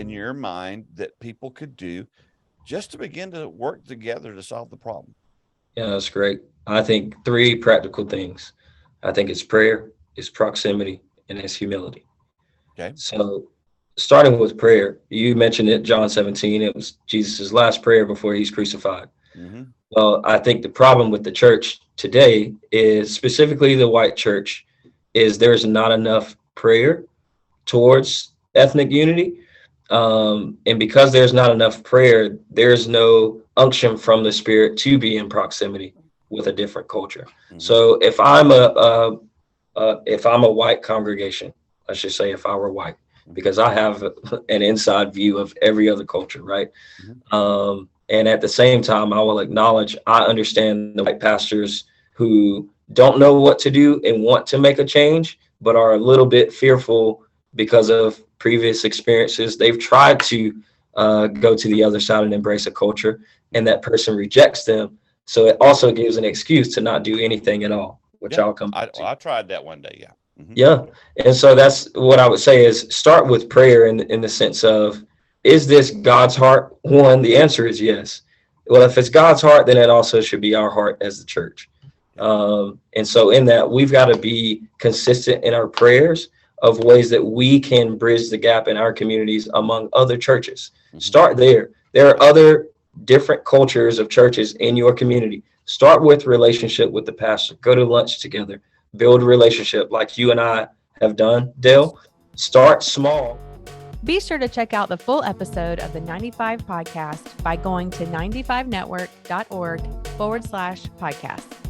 in your mind that people could do just to begin to work together to solve the problem? Yeah, that's great. I think three practical things. I think it's prayer, it's proximity, and it's humility. Okay. So, starting with prayer, you mentioned it, John 17. It was Jesus' last prayer before he's crucified. Mm-hmm. Well, I think the problem with the church today is specifically the white church is there's not enough prayer towards ethnic unity. And because there's not enough prayer, there's no unction from the spirit to be in proximity with a different culture. Mm-hmm. So if I'm a white congregation, let's just say if I were white, because I have an inside view of every other culture, right? Mm-hmm. And at the same time, I will acknowledge I understand the white pastors who don't know what to do and want to make a change, but are a little bit fearful because of previous experiences. They've tried to go to the other side and embrace a culture, and that person rejects them. So it also gives an excuse to not do anything at all, which Yeah, I'll come back to. I tried that one day. Yeah. Mm-hmm. Yeah. And so that's what I would say is start with prayer in the sense of, is this God's heart? One, the answer is yes. Well, if it's God's heart, then it also should be our heart as the church. And so in that, we've got to be consistent in our prayers of ways that we can bridge the gap in our communities among other churches. Mm-hmm. Start there. There are other different cultures of churches in your community. Start with relationship with the pastor. Go to lunch together. Build a relationship like you and I have done, Dale. Start small. Be sure to check out the full episode of the 95 podcast by going to 95network.org/podcast.